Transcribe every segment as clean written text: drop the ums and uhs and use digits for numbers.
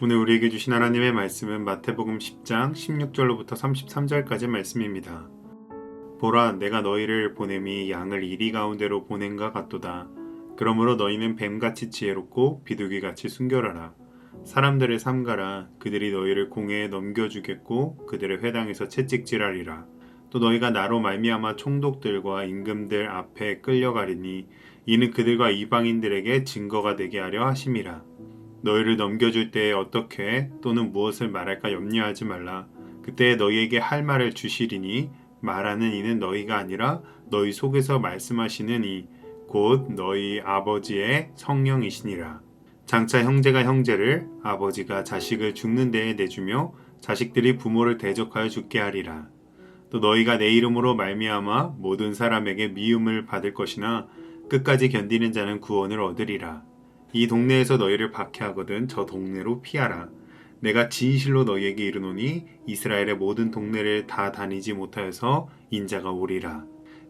오늘 우리에게 주신 하나님의 말씀은 마태복음 10장 16절로부터 33절까지 말씀입니다. 보라, 내가 너희를 보냄이 양을 이리 가운데로 보낸가 같도다. 그러므로 너희는 뱀같이 지혜롭고 비둘기같이 순결하라. 사람들을 삼가라. 그들이 너희를 공회에 넘겨주겠고 그들의 회당에서 채찍질하리라. 또 너희가 나로 말미암아 총독들과 임금들 앞에 끌려가리니 이는 그들과 이방인들에게 증거가 되게 하려 하심이라. 너희를 넘겨줄 때에 어떻게 또는 무엇을 말할까 염려하지 말라. 그때 너희에게 할 말을 주시리니 말하는 이는 너희가 아니라 너희 속에서 말씀하시는 이 곧 너희 아버지의 성령이시니라. 장차 형제가 형제를, 아버지가 자식을 죽는 데에 내주며 자식들이 부모를 대적하여 죽게 하리라. 또 너희가 내 이름으로 말미암아 모든 사람에게 미움을 받을 것이나 끝까지 견디는 자는 구원을 얻으리라. 이 동네에서 너희를 박해하거든 저 동네로 피하라. 내가 진실로 너희에게 이르노니 이스라엘의 모든 동네를 다 다니지 못하여서 인자가 오리라.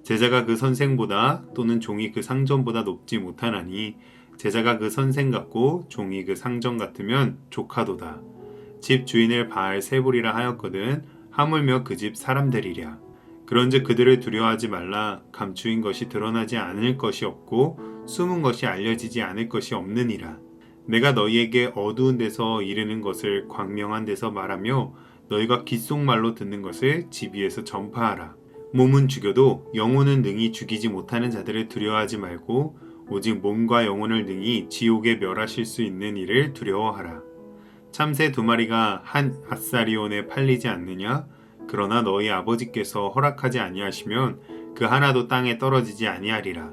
제자가 그 선생보다 또는 종이 그 상전보다 높지 못하나니 제자가 그 선생 같고 종이 그 상전 같으면 조카도다. 집 주인을 바알세불이라 하였거든 하물며 그 집 사람들이랴. 그런즉 그들을 두려워하지 말라. 감추인 것이 드러나지 않을 것이 없고 숨은 것이 알려지지 않을 것이 없느니라. 내가 너희에게 어두운 데서 이르는 것을 광명한 데서 말하며 너희가 귓속말로 듣는 것을 집 위에서 전파하라. 몸은 죽여도 영혼은 능히 죽이지 못하는 자들을 두려워하지 말고 오직 몸과 영혼을 능히 지옥에 멸하실 수 있는 이를 두려워하라. 참새 2마리가 한 아사리온에 팔리지 않느냐? 그러나 너희 아버지께서 허락하지 아니하시면 그 하나도 땅에 떨어지지 아니하리라.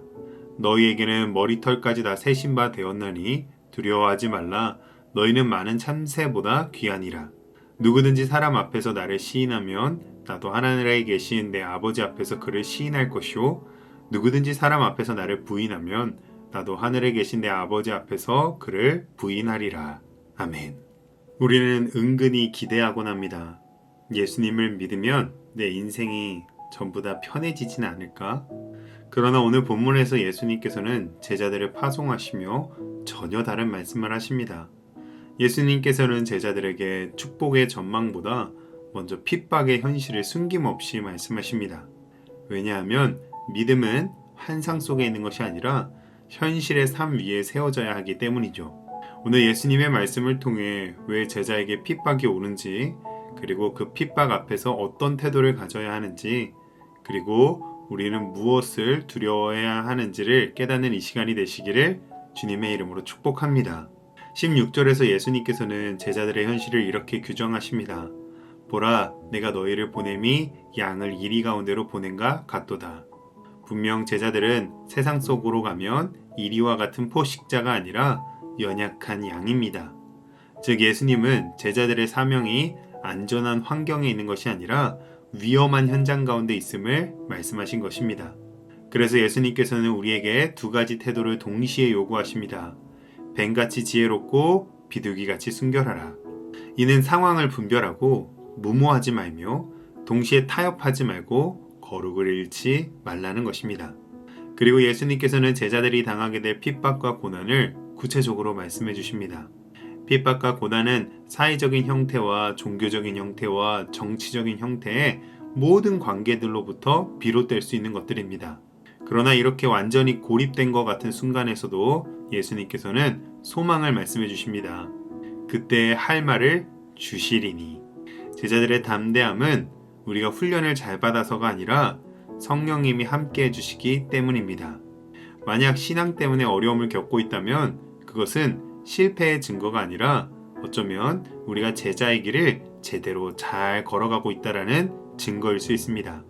너희에게는 머리털까지 다 세신 바 되었나니 두려워하지 말라. 너희는 많은 참새보다 귀하니라. 누구든지 사람 앞에서 나를 시인하면 나도 하늘에 계신 내 아버지 앞에서 그를 시인할 것이요 누구든지 사람 앞에서 나를 부인하면 나도 하늘에 계신 내 아버지 앞에서 그를 부인하리라. 아멘. 우리는 은근히 기대하곤 합니다. 예수님을 믿으면 내 인생이 전부 다 편해지진 않을까? 그러나 오늘 본문에서 예수님께서는 제자들을 파송하시며 전혀 다른 말씀을 하십니다. 예수님께서는 제자들에게 축복의 전망보다 먼저 핍박의 현실을 숨김없이 말씀하십니다. 왜냐하면 믿음은 환상 속에 있는 것이 아니라 현실의 삶 위에 세워져야 하기 때문이죠. 오늘 예수님의 말씀을 통해 왜 제자에게 핍박이 오는지, 그리고 그 핍박 앞에서 어떤 태도를 가져야 하는지, 그리고 우리는 무엇을 두려워해야 하는지를 깨닫는 이 시간이 되시기를 주님의 이름으로 축복합니다. 16절에서 예수님께서는 제자들의 현실을 이렇게 규정하십니다. 보라, 내가 너희를 보냄이 양을 이리 가운데로 보낸가 같도다. 분명 제자들은 세상 속으로 가면 이리와 같은 포식자가 아니라 연약한 양입니다. 즉 예수님은 제자들의 사명이 안전한 환경에 있는 것이 아니라 위험한 현장 가운데 있음을 말씀하신 것입니다. 그래서 예수님께서는 우리에게 2가지 태도를 동시에 요구하십니다. 뱀같이 지혜롭고 비둘기같이 순결하라. 이는 상황을 분별하고 무모하지 말며 동시에 타협하지 말고 거룩을 잃지 말라는 것입니다. 그리고 예수님께서는 제자들이 당하게 될 핍박과 고난을 구체적으로 말씀해 주십니다. 핍박과 고난은 사회적인 형태와 종교적인 형태와 정치적인 형태의 모든 관계들로부터 비롯될 수 있는 것들입니다. 그러나 이렇게 완전히 고립된 것 같은 순간에서도 예수님께서는 소망을 말씀해 주십니다. 그때 할 말을 주시리니. 제자들의 담대함은 우리가 훈련을 잘 받아서가 아니라 성령님이 함께 해주시기 때문입니다. 만약 신앙 때문에 어려움을 겪고 있다면 그것은 실패의 증거가 아니라 어쩌면 우리가 제자의 길을 제대로 잘 걸어가고 있다라는 증거일 수 있습니다.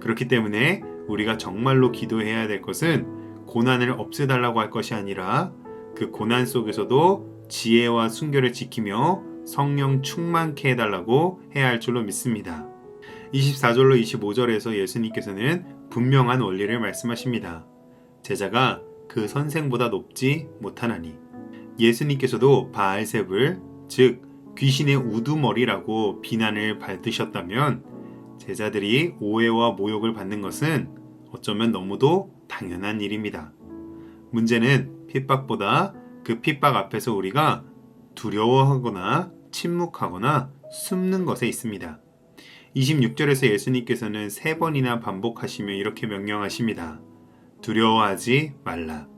그렇기 때문에 우리가 정말로 기도해야 될 것은 고난을 없애달라고 할 것이 아니라 그 고난 속에서도 지혜와 순결을 지키며 성령 충만케 해달라고 해야 할 줄로 믿습니다. 24절로 25절에서 예수님께서는 분명한 원리를 말씀하십니다. 제자가 그 선생보다 높지 못하나니. 예수님께서도 바알세불, 즉 귀신의 우두머리라고 비난을 받으셨다면 제자들이 오해와 모욕을 받는 것은 어쩌면 너무도 당연한 일입니다. 문제는 핍박보다 그 핍박 앞에서 우리가 두려워하거나 침묵하거나 숨는 것에 있습니다. 26절에서 예수님께서는 3번이나 반복하시며 이렇게 명령하십니다. 두려워하지 말라.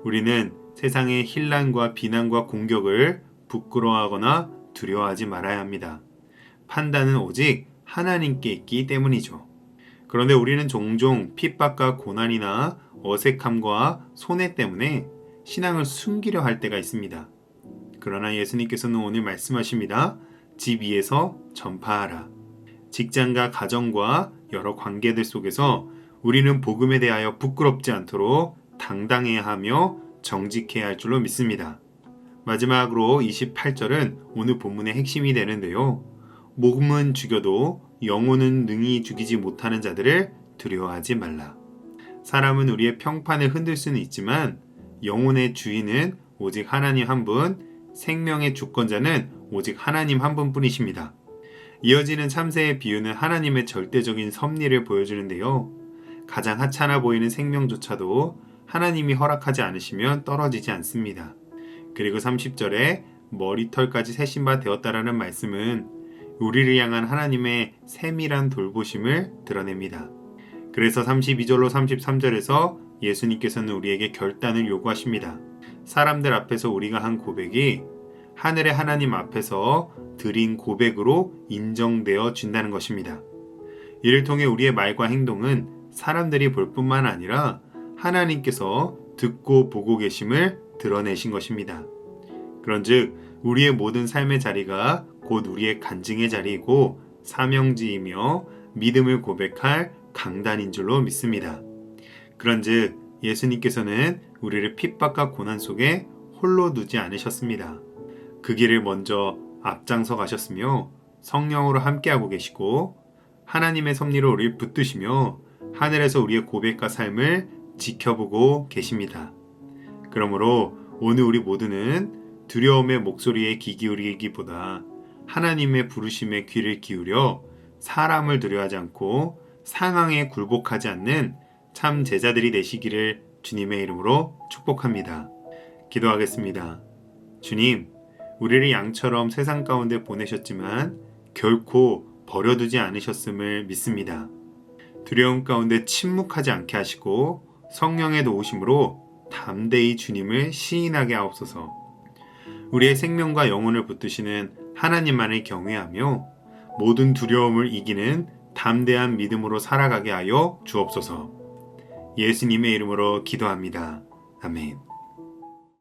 우리는 세상의 혼란과 비난과 공격을 부끄러워하거나 두려워하지 말아야 합니다. 판단은 오직 하나님께 있기 때문이죠. 그런데 우리는 종종 핍박과 고난이나 어색함과 손해 때문에 신앙을 숨기려 할 때가 있습니다. 그러나 예수님께서는 오늘 말씀하십니다. 집 위에서 전파하라. 직장과 가정과 여러 관계들 속에서 우리는 복음에 대하여 부끄럽지 않도록 당당해야 하며 정직해야 할 줄로 믿습니다. 마지막으로 28절은 오늘 본문의 핵심이 되는데요. 몸은 죽여도 영혼은 능히 죽이지 못하는 자들을 두려워하지 말라. 사람은 우리의 평판을 흔들 수는 있지만 영혼의 주인은 오직 하나님 한 분, 생명의 주권자는 오직 하나님 한 분뿐이십니다. 이어지는 참새의 비유는 하나님의 절대적인 섭리를 보여주는데요. 가장 하찮아 보이는 생명조차도 하나님이 허락하지 않으시면 떨어지지 않습니다. 그리고 30절에 머리털까지 새신 바 되었다라는 말씀은 우리를 향한 하나님의 세밀한 돌보심을 드러냅니다. 그래서 32절로 33절에서 예수님께서는 우리에게 결단을 요구하십니다. 사람들 앞에서 우리가 한 고백이 하늘의 하나님 앞에서 드린 고백으로 인정되어 준다는 것입니다. 이를 통해 우리의 말과 행동은 사람들이 볼 뿐만 아니라 하나님께서 듣고 보고 계심을 드러내신 것입니다. 그런즉 우리의 모든 삶의 자리가 곧 우리의 간증의 자리이고 사명지이며 믿음을 고백할 강단인 줄로 믿습니다. 그런즉 예수님께서는 우리를 핍박과 고난 속에 홀로 두지 않으셨습니다. 그 길을 먼저 앞장서 가셨으며 성령으로 함께하고 계시고 하나님의 섭리로 우리를 붙드시며 하늘에서 우리의 고백과 삶을 지켜보고 계십니다. 그러므로 오늘 우리 모두는 두려움의 목소리에 귀 기울이기보다 하나님의 부르심에 귀를 기울여 사람을 두려워하지 않고 상황에 굴복하지 않는 참 제자들이 되시기를 주님의 이름으로 축복합니다. 기도하겠습니다. 주님, 우리를 양처럼 세상 가운데 보내셨지만 결코 버려두지 않으셨음을 믿습니다. 두려움 가운데 침묵하지 않게 하시고 성령의 도우심으로 담대히 주님을 시인하게 하옵소서. 우리의 생명과 영혼을 붙드시는 하나님만을 경외하며 모든 두려움을 이기는 담대한 믿음으로 살아가게 하여 주옵소서. 예수님의 이름으로 기도합니다. 아멘.